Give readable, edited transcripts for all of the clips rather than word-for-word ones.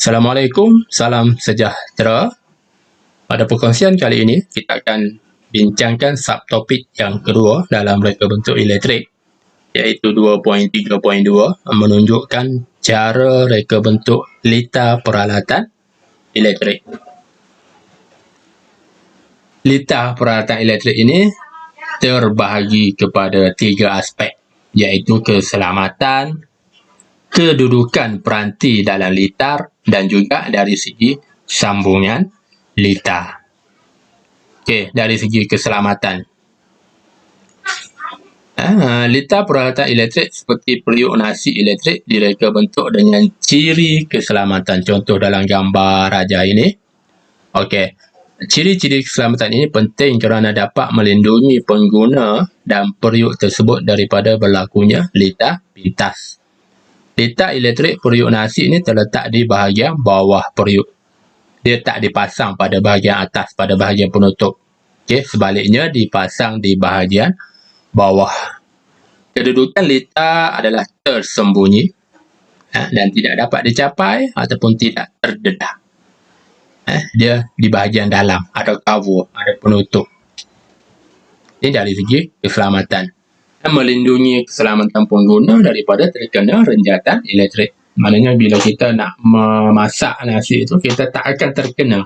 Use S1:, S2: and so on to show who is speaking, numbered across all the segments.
S1: Assalamualaikum, salam sejahtera. Pada perkongsian kali ini, kita akan bincangkan subtopik yang kedua dalam reka bentuk elektrik, iaitu 2.3.2, menunjukkan cara reka bentuk litar peralatan elektrik. Litar peralatan elektrik ini terbahagi kepada 3 aspek, iaitu keselamatan, kedudukan peranti dalam litar dan juga dari segi sambungan litar. Okey, dari segi keselamatan. Litar peralatan elektrik seperti periuk nasi elektrik direka bentuk dengan ciri keselamatan. Contoh dalam gambar raja ini. Okey, ciri-ciri keselamatan ini penting kerana dapat melindungi pengguna dan periuk tersebut daripada berlakunya litar pintas. Litar elektrik periuk nasi ini terletak di bahagian bawah periuk. Dia tak dipasang pada bahagian atas, pada bahagian penutup. Okey, sebaliknya dipasang di bahagian bawah. Kedudukan litar adalah tersembunyi dan tidak dapat dicapai ataupun tidak terdedah. Dia di bahagian dalam, ada cover, ada penutup. Ini dari segi keselamatan. Melindungi keselamatan pengguna daripada terkena renjatan elektrik. Maknanya bila kita nak memasak nasi itu, kita tak akan terkena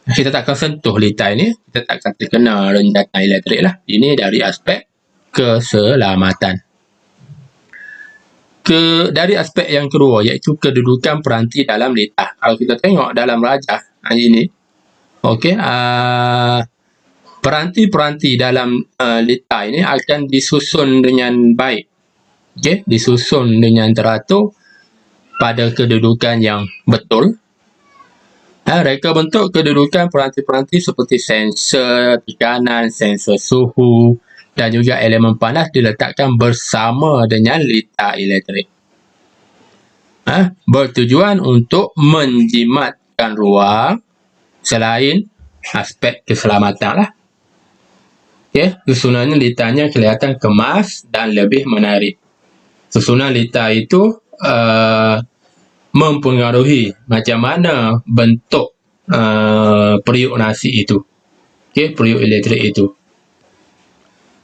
S1: kita tak akan sentuh litar ini, kita tak akan terkena renjatan elektrik lah. Ini dari aspek keselamatan. Dari aspek yang kedua, iaitu kedudukan peranti dalam litar. Kalau kita tengok dalam rajah ini, okey, peranti-peranti dalam litar ini akan disusun dengan baik. Okey, disusun dengan teratur pada kedudukan yang betul. Reka bentuk kedudukan peranti-peranti seperti sensor tekanan, sensor suhu dan juga elemen panas diletakkan bersama dengan litar elektrik. Bertujuan untuk menjimatkan ruang selain aspek keselamatan lah. Okay, susunannya litarnya kelihatan kemas dan lebih menarik. Susunan litar itu mempengaruhi macam mana bentuk periuk nasi itu. Okay, periuk elektrik itu.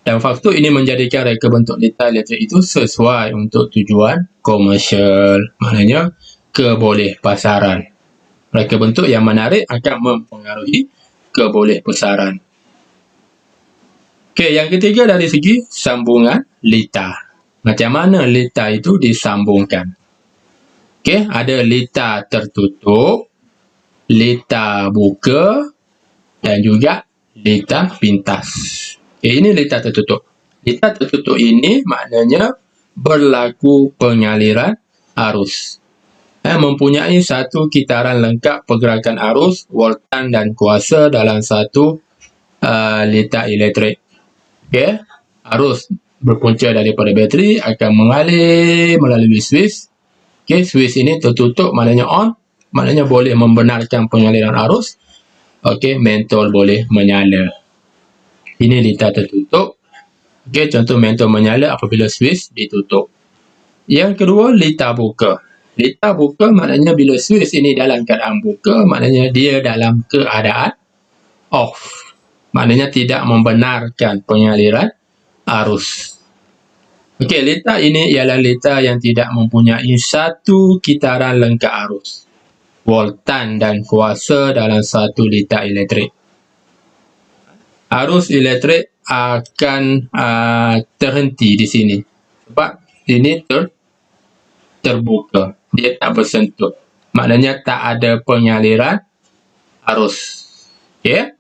S1: Dan faktor ini menjadikan reka bentuk litar elektrik itu sesuai untuk tujuan komersial. Maknanya keboleh pasaran. Reka bentuk yang menarik akan mempengaruhi keboleh pasaran. Okey, yang ketiga dari segi sambungan litar. Macam mana litar itu disambungkan? Okey, ada litar tertutup, litar buka dan juga litar pintas. Okey, ini litar tertutup. Litar tertutup ini maknanya berlaku pengaliran arus. Mempunyai satu kitaran lengkap pergerakan arus, voltan dan kuasa dalam satu litar elektrik. Okay. Arus berpunca daripada bateri akan mengalir melalui switch. Okay. Switch ini tertutup, maknanya on, maknanya boleh membenarkan pengaliran arus. Okay. Mentol boleh menyala. Ini litar tertutup. Okay. Contoh mentol menyala apabila switch ditutup. Yang kedua, litar buka. Litar buka maknanya bila switch ini dalam keadaan buka, maknanya dia dalam keadaan off. Maknanya tidak membenarkan pengaliran arus. Okey, litar ini ialah litar yang tidak mempunyai satu kitaran lengkap arus, voltan dan kuasa dalam satu litar elektrik. Arus elektrik akan terhenti di sini sebab ini terbuka, dia tak bersentuh. Maknanya tak ada pengaliran arus. Okey.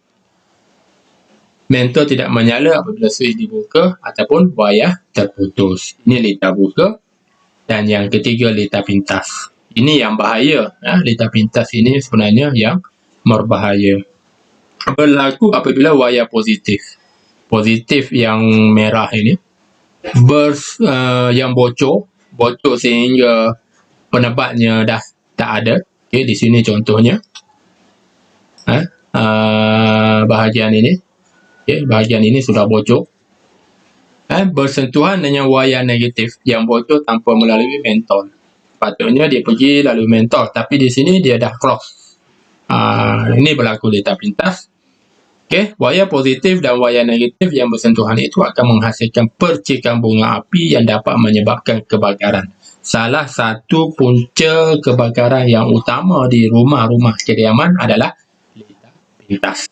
S1: Mentol tidak menyala apabila switch dibuka ataupun wayar terputus. Ini litar buka. Dan yang ketiga, litar pintas. Ini yang bahaya. Litar pintas ini sebenarnya yang berbahaya. Berlaku apabila wayar positif. Positif yang merah ini yang bocor sehingga penebatnya dah tak ada. Okay, di sini contohnya. Bahagian ini. Okay, bahagian ini sudah bocor. Bersentuhan dengan wayar negatif yang bocor tanpa melalui mentol. Patutnya dia pergi lalu mentol, tapi di sini dia dah cross. Ini berlaku lita pintas. Okey, wayar positif dan wayar negatif yang bersentuhan itu akan menghasilkan percikan bunga api yang dapat menyebabkan kebakaran. Salah satu punca kebakaran yang utama di rumah-rumah kediaman adalah lita pintas.